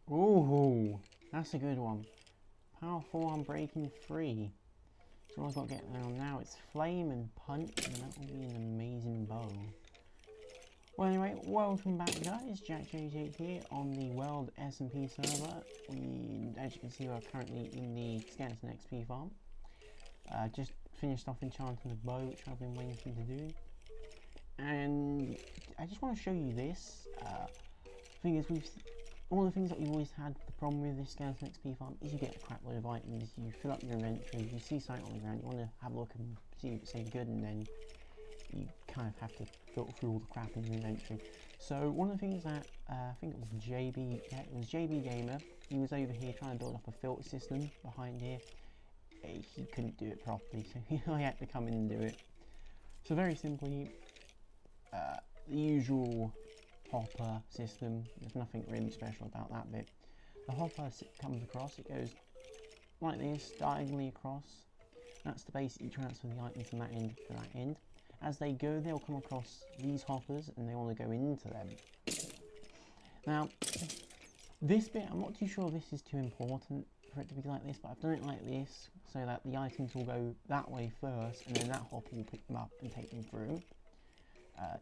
Ooh, that's a good one. Power 4 on breaking 3. So all I've got to get down now is Flame and Punch, and that will be an amazing bow. Well anyway, welcome back guys, JackJ8 here on the World SMP server. As you can see, we're currently in the Skeleton XP farm. Just finished off enchanting the bow, which I've been waiting to do. And I just want to show you this. Thing is, all the things that we've always had the problem with this Skeleton XP farm is you get a crap load of items, you fill up your inventory, you see something on the ground, you want to have a look and see if it's any good, and then you kind of have to filter through all the crap in your inventory. So one of the things that I think it was JB Gamer, he was over here trying to build up a filter system behind here. He couldn't do it properly, so I had to come in and do it. So very simply, the usual hopper system. There's nothing really special about that bit. The hopper comes across, it goes like this, diagonally across. That's to basically transfer the items from that end to that end. As they go, they'll come across these hoppers and they want to go into them. Now, this bit, I'm not too sure this is too important for it to be like this, but I've done it like this so that the items will go that way first and then that hopper will pick them up and take them through.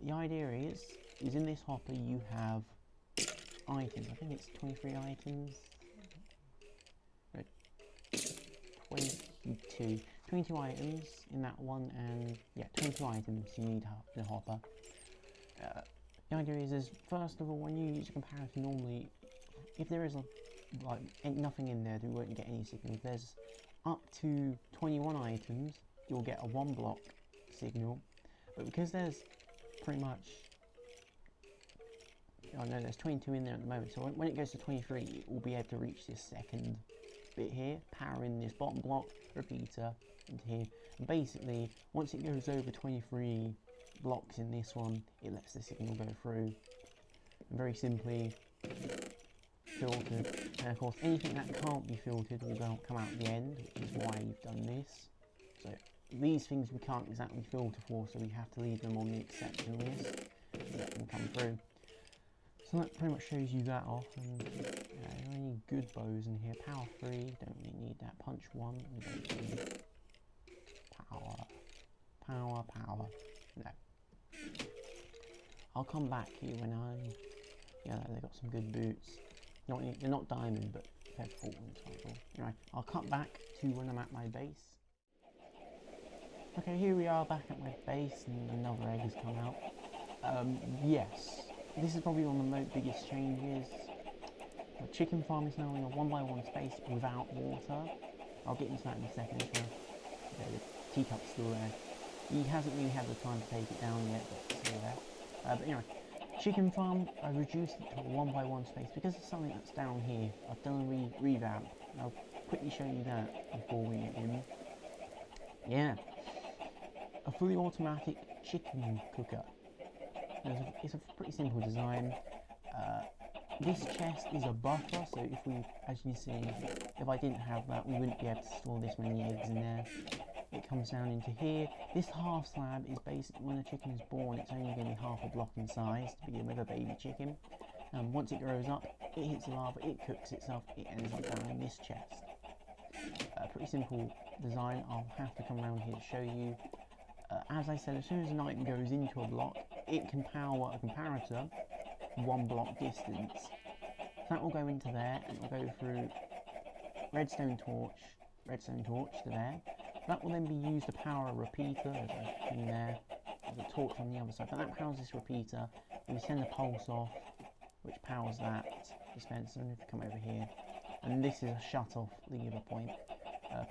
The idea is in this hopper you have items. I think it's 23 items. No, 22 items in that one, and yeah, 22 items you need in the hopper. The idea is first of all, when you use a comparison, normally if there is nothing in there, you won't get any signal. If there's up to 21 items, you'll get a 1 block signal, but because there's pretty much, oh no, there's 22 in there at the moment, so when it goes to 23 it will be able to reach this second bit here, powering this bottom block repeater into here, and basically once it goes over 23 blocks in this one, it lets the signal go through, and very simply filtered, and of course anything that can't be filtered will come out at the end, which is why you've done this. So these things we can't exactly filter for, so we have to leave them on the exception list to let them come through. So that pretty much shows you that off, and are there any good bows in here? Power 3, don't really need that. Punch 1, we don't need. Power, no. I'll come back here when yeah, they've got some good boots. They're not diamond, but they're full ones. Anyway, I'll cut back to when I'm at my base. Okay, here we are back at my base, and another egg has come out. Yes, this is probably one of the biggest changes. The chicken farm is now in a 1x1 space without water. I'll get into that in a second. The teacup's still there. He hasn't really had the time to take it down yet, but it's still there. But anyway, chicken farm, I reduced it to a 1x1 space because it's something that's down here. I've done a revamp. I'll quickly show you that before we get in. Yeah. A fully automatic chicken cooker. It's a pretty simple design. This chest is a buffer, so as you see, if I didn't have that, we wouldn't be able to store this many eggs in there. It comes down into here. This half slab is basically when a chicken is born, it's only going to be half a block in size to begin with, a baby chicken. Once it grows up, it hits the lava, it cooks itself, it ends up down in this chest. Pretty simple design. I'll have to come around here to show you. As I said, as soon as an item goes into a block, it can power a comparator 1 block distance. So that will go into there, and it will go through redstone torch to there. That will then be used to power a repeater. There's a thing there, there's a torch on the other side, but that powers this repeater. We send a pulse off, which powers that dispenser, and if you come over here, and this is a shut-off lever point.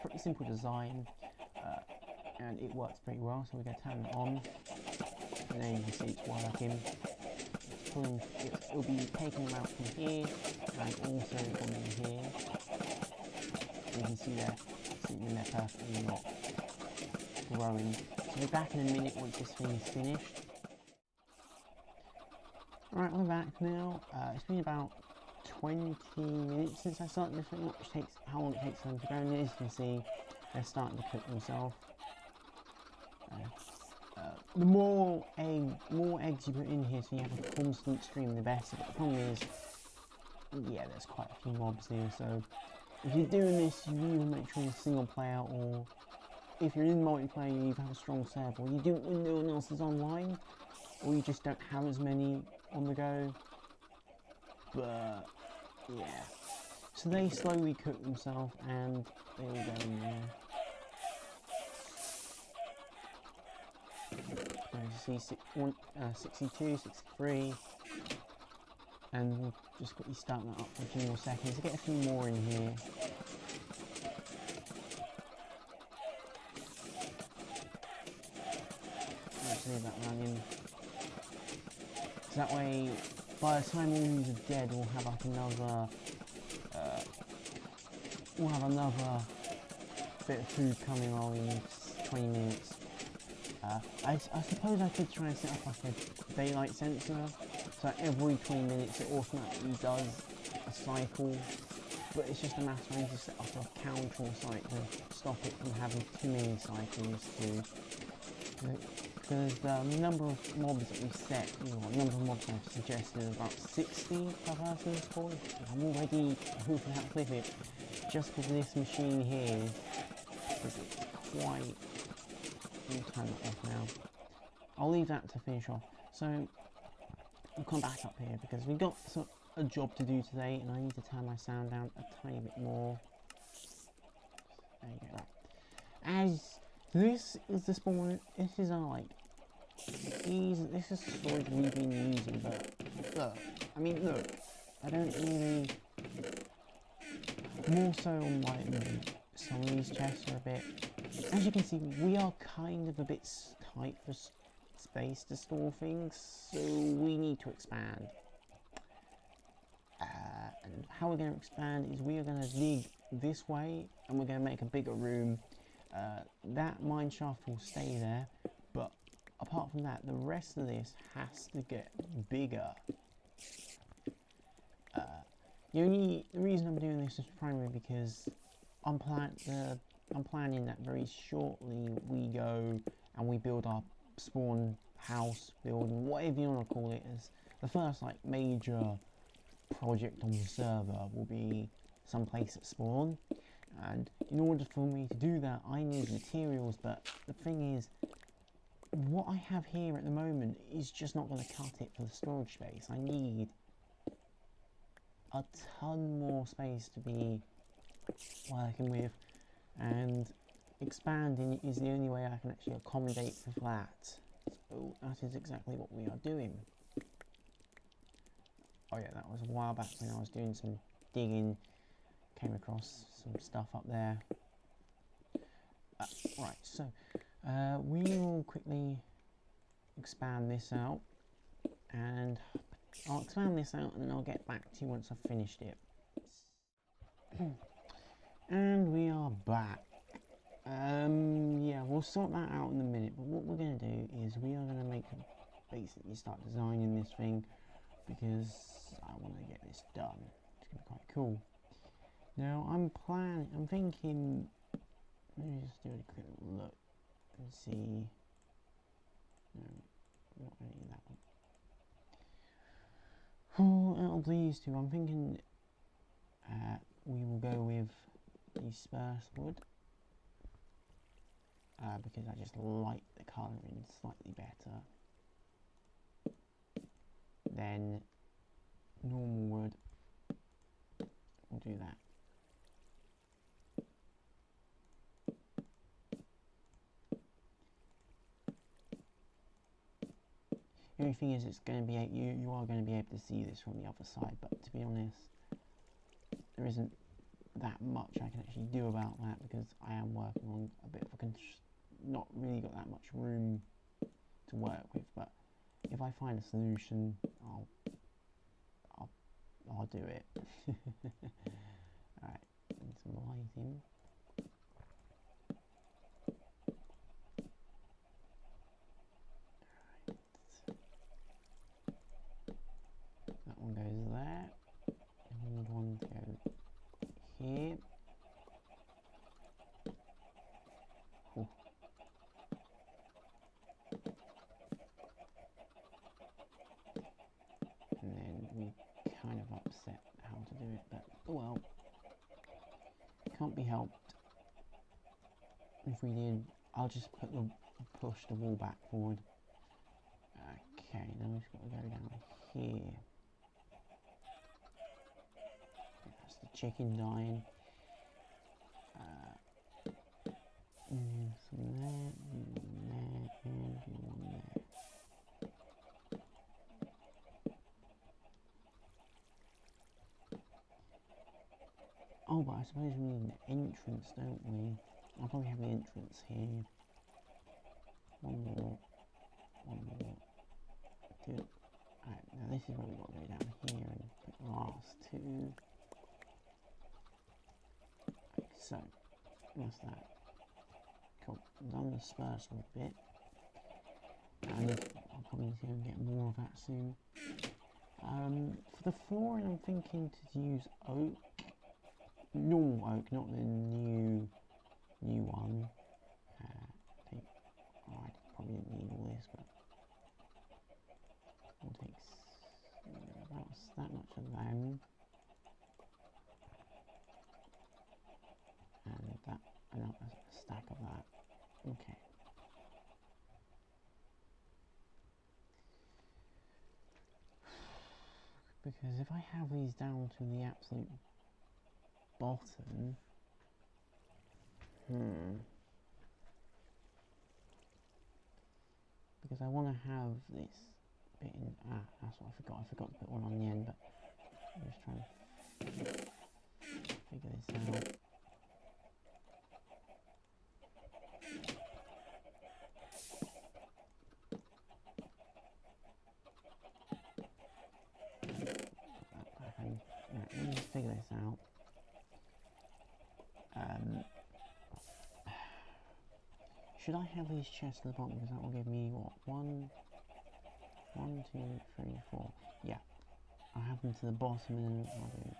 Pretty simple design. And it works pretty well, so we're going to turn it on, and then you can see it's working. It'll be taking them out from here, and also from in here. You can see they're sitting in there perfectly, not growing. So we'll be back in a minute once this thing is finished. Alright, we're back now. It's been about 20 minutes since I started this thing, which takes how long it takes them to grow, and as you can see, they're starting to cook themselves. The more eggs you put in here, so you have a constant stream, the better. But the problem is, yeah, there's quite a few mobs here, so if you're doing this, you either make sure you're single player, or if you're in multiplayer, you either have a strong server, or you do it when no one else is online, or you just don't have as many on the go. But yeah, so they slowly cook themselves and they all go in there. So you see 62, 63, and we'll just quickly start that up for a few more seconds to get a few more in here. Let's leave that running. So that way, by the time all these are dead, we'll have like another bit of food coming along in 20 minutes. I suppose I could try and set up like a daylight sensor, so every 20 minutes it automatically does a cycle, but it's just a matter of to set up a counter or something to stop it from having too many cycles because the number of mobs that we've set, the number of mobs I've suggested is about 60 per person score. I'm already hoping that with it, just with this machine here, because it's quite... I'll turn that off now. I'll leave that to finish off. So, we'll come back up here, because we've got a job to do today, and I need to turn my sound down a tiny bit more. There you go, right. As this is the spawn, this is our, like, this is storage we've been using, but look, I don't really, more so on like some of these chests are a bit, as you can see, we are kind of a bit tight for space to store things, so we need to expand. And how we're going to expand is we are going to dig this way, and we're going to make a bigger room. That mine shaft will stay there, but apart from that, the rest of this has to get bigger. The reason I'm doing this is primarily because I'm planning that very shortly we go and we build our spawn house building, whatever you want to call it, as the first like major project on the server will be some place at spawn. And in order for me to do that, I need materials, but the thing is, what I have here at the moment is just not going to cut it for the storage space. I need a ton more space to be working with, and expanding is the only way I can actually accommodate for that. So that is exactly what we are doing. Oh yeah, that was a while back when I was doing some digging, came across some stuff up there. Right, so we will quickly expand this out, and I'll expand this out and then I'll get back to you once I've finished it. And we are back. Yeah, we'll sort that out in a minute, but what we're going to do is we are going to basically start designing this thing, because I want to get this done. It's going to be quite cool. Now I'm thinking, let me just do a quick look and see. No, not really that one. Oh, out of these two, I'm thinking we will go with the spruce wood, because I just like the colouring slightly better than normal wood. We'll do that. The only thing is, it's going to be you are going to be able to see this from the other side, but to be honest, there isn't that much I can actually do about that, because I am working on a bit of a not really got that much room to work with. But if I find a solution, I'll do it. Alright, and some lighting. That one goes there, and we need one to go here. Ooh. And then we kind of upset how to well, can't be helped. If we did, I'll just push the wall back forward. Okay, then we've got to go down here. That's the chicken dying. Some there, and there. Oh, but I suppose we need an entrance, don't we? I'll probably have the entrance here. One more. Good. Alright, now this is where we've got to go down here and put the last two. Like so. What's that? Cool. I've done the spurs a bit. And I'll probably need to go and get more of that soon. For the flooring, I'm thinking to use oak. Normal oak, not the new one. I think, I probably didn't need all this, but we'll take about that much of them. And that, another stack of that. Okay. Because if I have these down to the absolute bottom, because I want to have this bit in, that's what I forgot to put one on the end, but I'm just trying to figure this out. Let me just figure this out. Should I have these chests at the bottom, because that will give me what? 1, 2, 3, 4. Yeah, I'll have them to the bottom and then I'll do.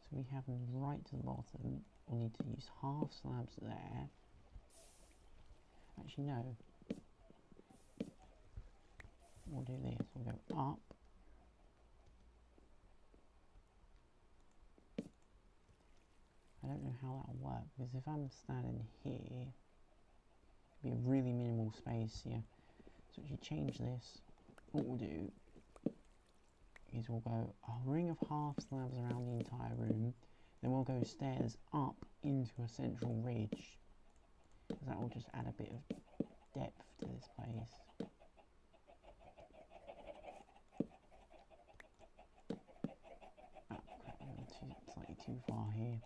So we have them right to the bottom. We'll need to use half slabs there. Actually, no. We'll do this. We'll go up. I don't know how that'll work, because if I'm standing here, it'll be a really minimal space here. So if you change this, what we'll do is we'll go a ring of half slabs around the entire room, then we'll go stairs up into a central ridge, because that will just add a bit of depth to this place. Oh crap, I'm slightly too far here.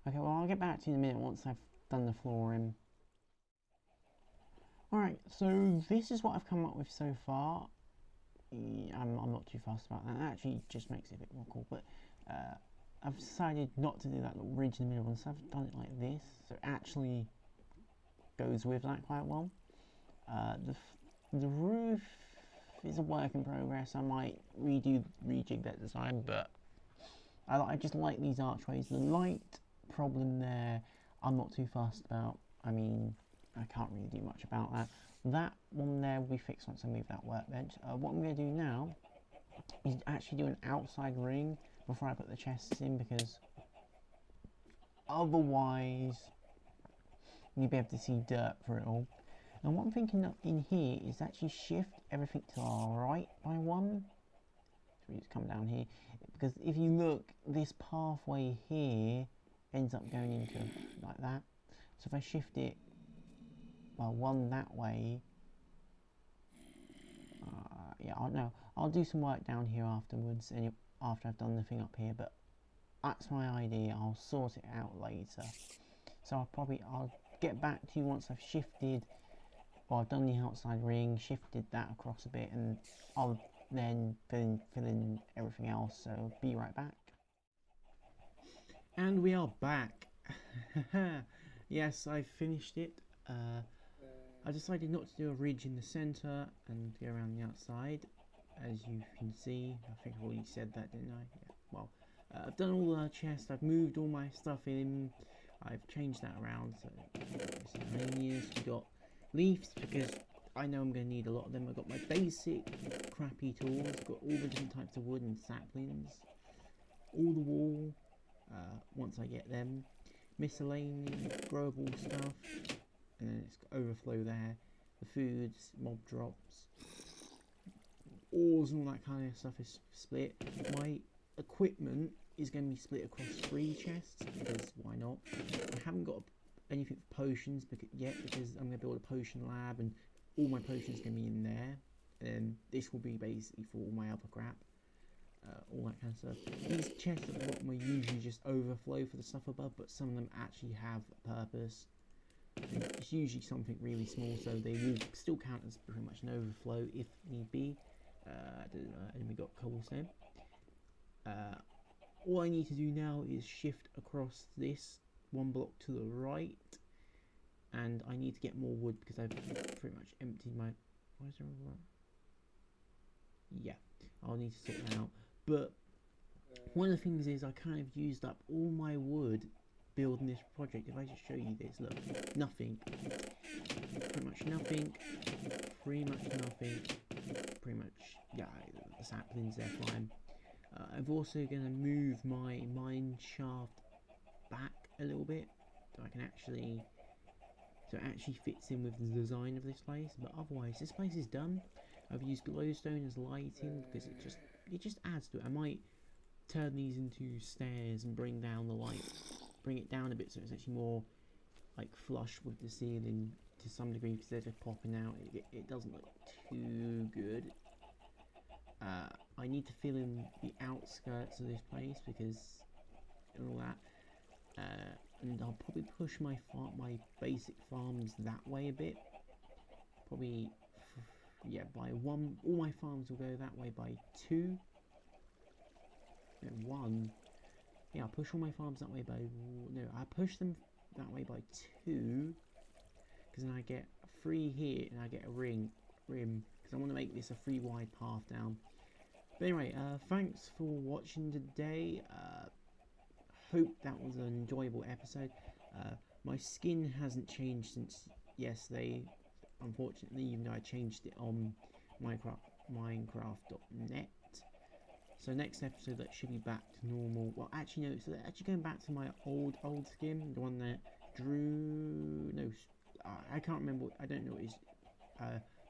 Okay, well I'll get back to you in a minute once I've done the flooring. Alright, so this is what I've come up with so far. I'm not too fussed about that. It actually just makes it a bit more cool, but I've decided not to do that little ridge in the middle, so I've done it like this, so it actually goes with that quite well. The roof is a work in progress. I might rejig that design, but I just like these archways. The light problem there, I'm not too fussed about. I mean, I can't really do much about that. That one there will be fixed once I move that workbench. What I'm going to do now is actually do an outside ring before I put the chests in, because otherwise you'll be able to see dirt for it all. And what I'm thinking in here is actually shift everything to our right by 1. So we just come down here, because if you look, this pathway here ends up going into like that. So if I shift it by 1 that way, yeah, I'll do some work down here afterwards, and after I've done the thing up here, but that's my idea. I'll sort it out later. So I'll get back to you once I've shifted, or I've done the outside ring, shifted that across a bit, and I'll then fill in everything else. So be right back. And we are back. Yes, I finished it. I decided not to do a ridge in the centre and go around the outside. as you can see. I think I already said that, didn't I? Yeah. Well, I've done all the chests, I've moved all my stuff in, I've changed that around. So miscellaneous, we got leaves because I know I'm going to need a lot of them. I've got my basic crappy tools, I've got all the different types of wood and saplings, all the wool, once I get them, miscellaneous, growable stuff, and then it's overflow there, the foods, mob drops, ores and all that kind of stuff is split. My equipment is going to be split across 3 chests because why not? I haven't got anything for potions yet because I'm going to build a potion lab and all my potions are going to be in there. And this will be basically for all my other crap, all that kind of stuff. These chests at the bottom are usually just overflow for the stuff above, but some of them actually have a purpose. And it's usually something really small, so they will still count as pretty much an overflow if need be. And we got cobblestone. All I need to do now is shift across this 1 block to the right, and I need to get more wood because I've pretty much emptied my. Why is there a rock? Yeah, I'll need to sort that out. But one of the things is I kind of used up all my wood building this project. If I just show you this, look, nothing, pretty much nothing, pretty much, yeah, the saplings, they're fine. I'm also going to move my mine shaft back a little bit so I can actually, so it actually fits in with the design of this place. But otherwise, this place is done. I've used glowstone as lighting because it just adds to it. I might turn these into stairs and bring down the light, bring it down a bit so it's actually more like flush with the ceiling to some degree because they're just popping out. It doesn't look too good. I need to fill in the outskirts of this place because and all that, and I'll probably push my basic farms that way a bit. Probably, yeah, by 1. All my farms will go that way by 2. No, 1. Yeah, I'll push all my farms that way by. No, I push them that way by 2 because then I get 3 here and I get a rim because I want to make this a 3 wide path down. But anyway, thanks for watching today. Hope that was an enjoyable episode. My skin hasn't changed since yesterday, unfortunately, even though I changed it on Minecraft.net. So next episode that should be back to normal. Well, actually no, so actually going back to my old skin, the one that Drew. No, I can't remember. I don't know what his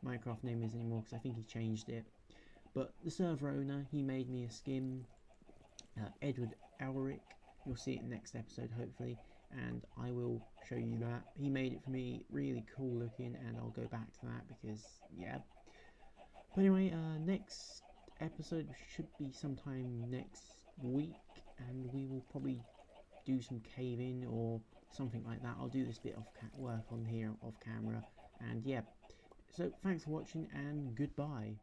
Minecraft name is anymore because I think he changed it. But the server owner, he made me a skin, Edward Elric. You'll see it in the next episode, hopefully, and I will show you that. He made it for me, really cool looking, and I'll go back to that because, yeah. But anyway, next episode should be sometime next week, and we will probably do some caving or something like that. I'll do this bit of work on here off camera, and yeah. So, thanks for watching, and goodbye.